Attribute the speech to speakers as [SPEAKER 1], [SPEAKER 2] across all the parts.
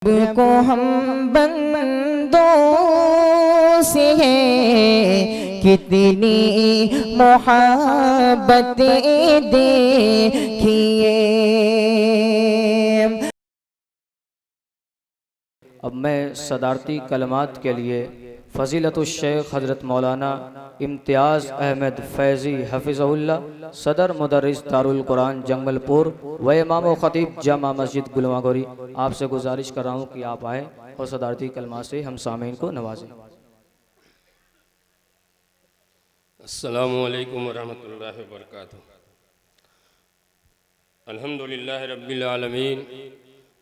[SPEAKER 1] को हम बंदों से है कितनी मोहब्बतें देखिए।
[SPEAKER 2] अब मैं सदारती कलमात के लिए फ़ज़ीलतुश शेख हज़रत मौलाना इम्तियाज़ अहमद फैज़ी हफ़िज़हुल्लाह सदर मुदर्रिस दारुल कुरान जंगलपुर व इमाम व ख़तीब जामा मस्जिद गुलमागोरी आपसे गुजारिश कर रहा हूँ कि आप आएँ और सदारती कलमात से हम सामीन को नवाजें।
[SPEAKER 3] अस्सलामु अलैकुम वरहमतुल्लाहि वबरकातुहू। अल्हम्दुलिल्लाहि रब्बिल आलमीन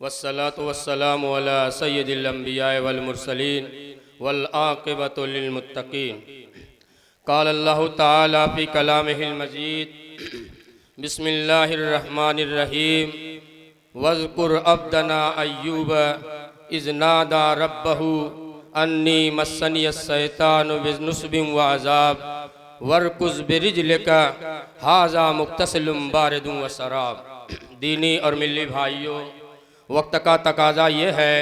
[SPEAKER 3] वस्सलातु वस्सलामु अला सय्यिदिल अंबिया वल मुरसलीन वल आक़िबतु लिल मुत्तक़ीन। क़ाल अल्लाहु तआला फ़ी कलामिहिल मजीद बिस्मिल्लाहिर रहमानिर रहीम वज़्कुर अब्दना अय्यूब इज़ नादा रब्बहू अन्नी मस्सनियस शैतानु बिनुस्बिन व अज़ाब वरकुज़ बिरिजलिका हाज़ा मुक्तसिलुम बारिदुन व शराब। दीनी और मिली भाइयों, वक्त का तकाज़ा ये है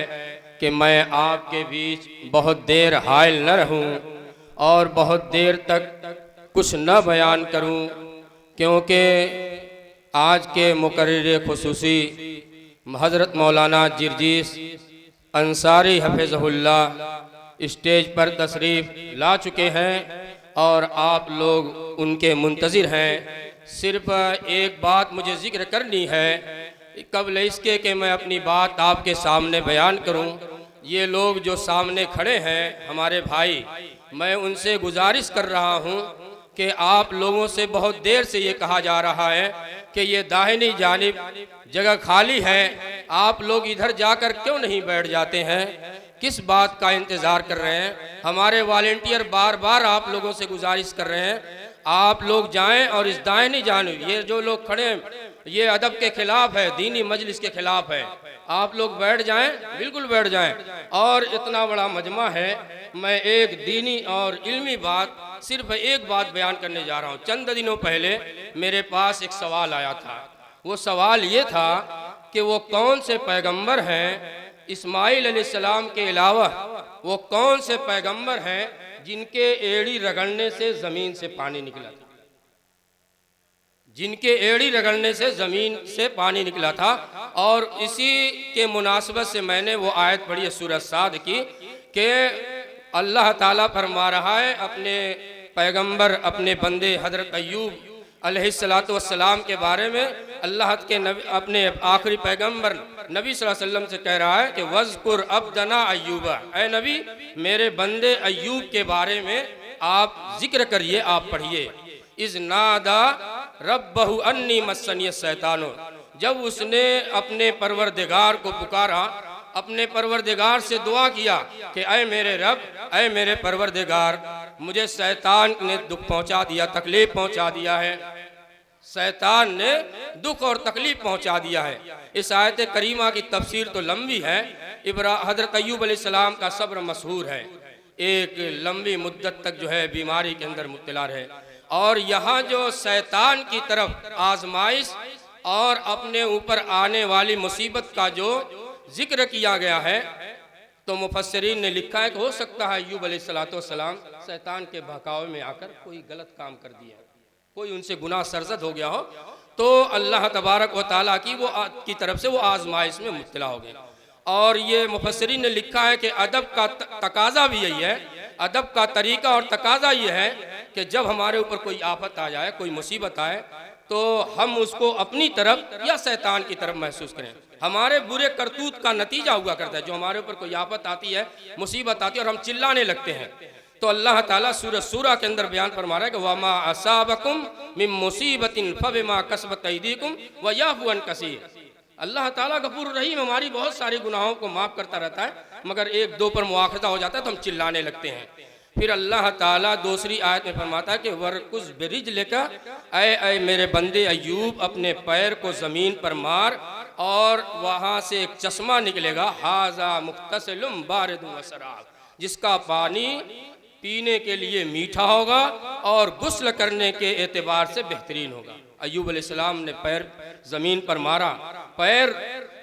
[SPEAKER 3] कि मैं आपके बीच बहुत देर हायल न रहूं और बहुत देर तक कुछ न बयान करूं, क्योंकि आज के मुकर्रिर खुसूसी हज़रत मौलाना जिरजीस अंसारी हफ़िज़हुल्लाह स्टेज पर तशरीफ़ ला चुके हैं और आप लोग उनके मुंतज़िर हैं। सिर्फ एक बात मुझे ज़िक्र करनी है कबल इसके कि मैं अपनी बात आपके सामने बयान करूं। ये लोग जो सामने खड़े हैं हमारे भाई, मैं उनसे गुजारिश कर रहा हूं कि आप लोगों से बहुत देर से ये कहा जा रहा है कि ये दाहिनी जानिब जगह खाली है, आप लोग इधर जाकर क्यों नहीं बैठ जाते हैं, किस बात का इंतज़ार कर रहे हैं। हमारे वॉलेंटियर बार बार आप लोगों से गुजारिश कर रहे हैं आप लोग जाएं और इस दाहिनी जानिब, ये जो लोग खड़े हैं ये अदब के खिलाफ है, दीनी मजलिस के खिलाफ है, आप लोग बैठ जाएं, बिल्कुल बैठ जाएं। और इतना बड़ा मजमा है, मैं एक दीनी और इल्मी बात, सिर्फ एक बात बयान करने जा रहा हूँ। चंद दिनों पहले मेरे पास एक सवाल आया था। वो सवाल ये था कि वो कौन से पैगंबर हैं इस्माइल अलैहिस्सलाम के अलावा, वो कौन से पैगंबर हैं जिनके एड़ी रगड़ने से ज़मीन से पानी निकला था, जिनके एड़ी रगड़ने से ज़मीन से पानी निकला था। और इसी के मुनासबत से मैंने वो आयत पढ़ी है सूरह साद की कि अल्लाह ताला फरमा रहा है अपने पैगंबर, अपने बंदे हज़रत अय्यूब अलैहिस्सलातु वस्सलाम के बारे में। अल्लाह के नबी अपने आखिरी पैगंबर नबी सल्लल्लाहु अलैहि वसल्लम से कह रहा है कि वज़्कुर अब्दना अय्यूबा, ऐ नबी मेरे बंदे अय्यूब के बारे में आप जिक्र करिए, आप पढ़िए। इज़ नादा रब्बहु अन्नी मस्सनियस शैतानो, जब उसने अपने परवरदिगार को पुकारा, अपने परवरदिगार से दुआ किया कि ऐ मेरे रब, ऐ मेरे परवरदिगार, मुझे शैतान ने दुख पहुंचा दिया, तकलीफ पहुंचा दिया है, शैतान ने दुख और तकलीफ पहुंचा दिया है। इस आयत करीमा की तफसीर तो लंबी है। हज़रत अय्यूब अलैहिस्सलाम का सब्र मशहूर है, एक लंबी मुद्दत तक जो है बीमारी के अंदर मुब्तला रहे। और यहाँ जो शैतान की तरफ आजमाइश और अपने ऊपर आने वाली मुसीबत का जो जिक्र किया गया है, तो मुफस्सिरीन ने लिखा है कि हो सकता है अय्यूब अलैहिस्सलाम शैतान के बहकावे में आकर कोई गलत काम कर दिया, कोई उनसे गुनाह सरजद हो गया हो, तो अल्लाह तबारक व तआला की तरफ से वो आजमाइश में मुब्तला हो गए। और ये मुफस्सिरीन ने लिखा है कि अदब का तकाजा भी यही है, अदब का तरीका और तकाजा ये है कि जब हमारे ऊपर कोई आफत आ जाए, कोई मुसीबत आए, तो हम उसको अपनी तरफ या शैतान की तरफ महसूस करें। हमारे बुरे करतूत का नतीजा हुआ करता है, जो हमारे ऊपर कोई आफत आती है, मुसीबत आती है और हम चिल्लाने लगते हैं, तो अल्लाह ताला सूरह सूरा के अंदर बयान फरमा रहा है कि वमा असाबकुम मिन मुसीबतिन फबिमा कसबत अयदीकुम व याफू अन कसीर। अल्लाह ताला गफूर रहीम हमारी बहुत सारी गुनाहों को माफ़ करता रहता है, मगर एक दो पर मुआखज़ा हो जाता है तो हम चिल्लाने लगते हैं। फिर अल्लाह ताला दूसरी आयत में फरमाता है कि वरकुज़ बिरिजलिका, ऐ मेरे बंदे अय्यूब अपने पैर को ज़मीन पर मार और वहाँ से एक चश्मा निकलेगा, हाज़ा मुक्तसिलुम बारिदुन व शराब, जिसका पानी पीने के लिए मीठा होगा और गुस्ल करने के एतबार से बेहतरीन होगा। अय्यूब अलैहिस्सलाम ने पैर ज़मीन पर मारा, पैर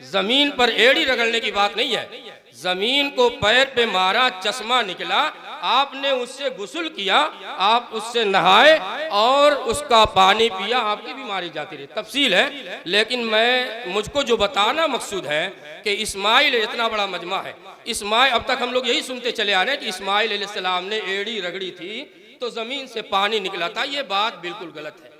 [SPEAKER 3] जमीन पर एड़ी रगड़ने की बात नहीं है। जमीन को पैर पे मारा, चश्मा निकला, आपने उससे गुस्ल किया, आप उससे नहाए और उसका पानी पिया, आपकी बीमारी जाती रही। तफसील है, लेकिन मुझको जो बताना मकसूद है कि इस्माइल इतना बड़ा मजमा है। इस्माइल, अब तक हम लोग यही सुनते चले आ रहे हैं कि इस्माइल अलैहिस्सलाम ने एड़ी रगड़ी थी तो जमीन से पानी निकला था। ये बात बिल्कुल गलत है,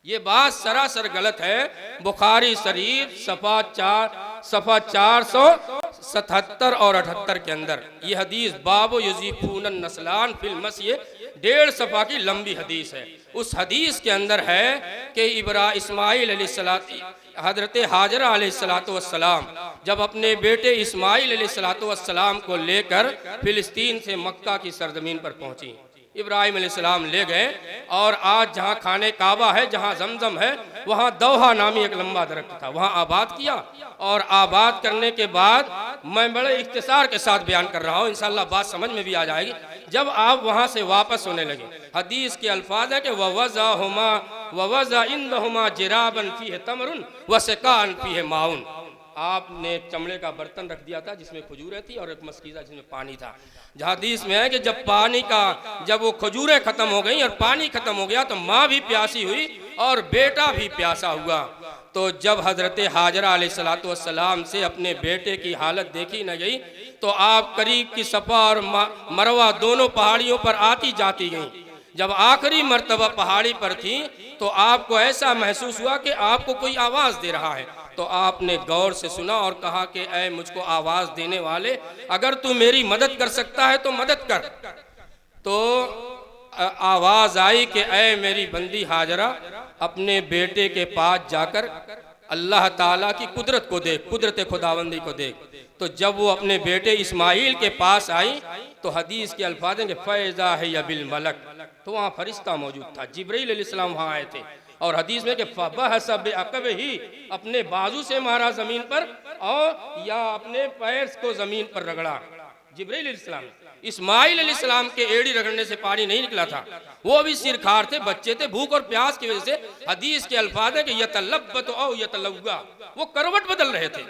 [SPEAKER 3] ये बात सरासर गलत है। बुखारी शरीफ सफ़ा 477 और 78 के अंदर ये हदीस बाबो यजीफून नस्लान फिल मसी 1.5 सफ़ा की लंबी हदीस है। उस हदीस के अंदर है कि इस्माइल हजरत हाजरा अलैहिस्सलाम जब अपने बेटे इस्माइल अलैहिस्सलाम को लेकर फिलिस्तीन से मक्का की सरजमीन पर पहुंची। इब्राहिम अलैहिस्सलाम ले गए और आज जहाँ खाने काबा है, जहाँ जमजम है, वहाँ दोहा नामी एक लंबा दरख्त था, वहाँ आबाद किया। और आबाद करने के बाद मैं बड़े इख्तिसार के साथ बयान कर रहा हूँ, इंशाअल्लाह बात समझ में भी आ जाएगी। जब आप वहाँ से वापस होने लगे, हदीस के अल्फाज है कि ववज़ा इंदहुमा जिराबन फीह तमरुन वसकान फीह माउन। आपने एक चमड़े का बर्तन रख दिया था जिसमें खजूरें थी और एक मस्कीज़ा जिसमें पानी था। हदीस में है कि जब वो खजूरें खत्म हो गई और पानी खत्म हो गया तो माँ भी प्यासी हुई और बेटा भी प्यासा हुआ। तो जब हजरत हाजरा अलैहिस्सलाम से अपने बेटे की हालत देखी न गई तो आप करीब की सफ़ा और मरवा दोनों पहाड़ियों पर आती जाती गईं। जब आखिरी मर्तबा पहाड़ी पर थी तो आपको ऐसा महसूस हुआ कि आपको कोई आवाज़ दे रहा है। तो आपने गौर से सुना और कहा कि ऐ मुझको आवाज़ देने वाले, अगर तू मेरी मदद कर सकता है तो मदद कर। तो आवाज़ आई कि ऐ मेरी बंदी हाजरा, अपने बेटे के पास जाकर अल्लाह ताला की कुदरत को देख, कुदरत खुदावंदी को देख। तो जब वो अपने बेटे इस्माइल के पास आई तो हदीस के अल्फाज हैं कि फ़ैज़ा है या बिल मलक, तो वहाँ फरिश्ता मौजूद था, जिब्रील अलैहिस्सलाम वहाँ आए थे। और हदीस में कि फ़बहसा बिअक़बिही, अपने बाजू से मारा ज़मीन पर और या अपने पैर को ज़मीन पर रगड़ा। जिब्रील अलैहिस्सलाम, इस्माइल अलैहिस्सलाम के एड़ी रगड़ने से पानी नहीं निकला था, वो अभी सिरखार थे, बच्चे थे, भूख और प्यास की वजह से हदीस के अल्फाज है कि यतलब्बत औ यतलव्वा, वो करवट बदल रहे थे।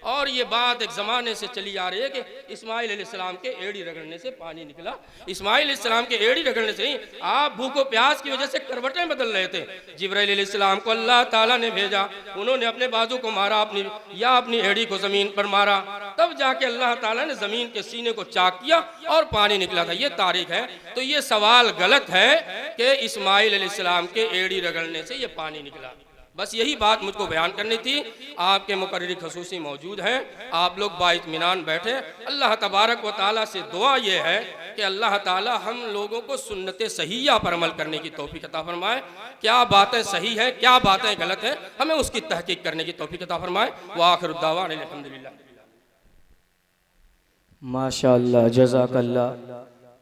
[SPEAKER 3] और ये बात एक ज़माने से चली आ रही है कि इस्माइल अलैहिस्सलाम के एड़ी रगड़ने से पानी निकला। इस्माइल अलैहिस्सलाम के एड़ी रगड़ने से ही आप भूखो प्यास की वजह से करवटें बदल रहे थे। जिब्राइल अलैहिस्सलाम को अल्लाह ताला ने भेजा, उन्होंने अपने बाजू को मारा, अपनी एड़ी को ज़मीन पर मारा, तब जाके अल्लाह ताला ने ज़मीन के सीने को चाक किया और पानी निकला था। ये तारीख है। तो ये सवाल गलत है कि इस्माइल अलैहिस्सलाम के एड़ी रगड़ने से ये पानी निकला। बस यही बात मुझको बयान करनी थी। आपके मुकर्रिर खसूसी मौजूद हैं, आप लोग बाइत्मीनान बैठे। अल्लाह तबारक व ताला से दुआ ये है कि अल्लाह ताला हम लोगों को सुन्नत सहीहा पर अमल करने की तौफीक अता फरमाए। क्या बातें सही हैं, क्या बातें गलत हैं, हमें उसकी तहकीक करने की तौफीक अता फरमाए। व आखिर दावाना अल्हम्दुलिल्लाह।
[SPEAKER 2] माशाअल्लाह, जज़ाकल्लाह।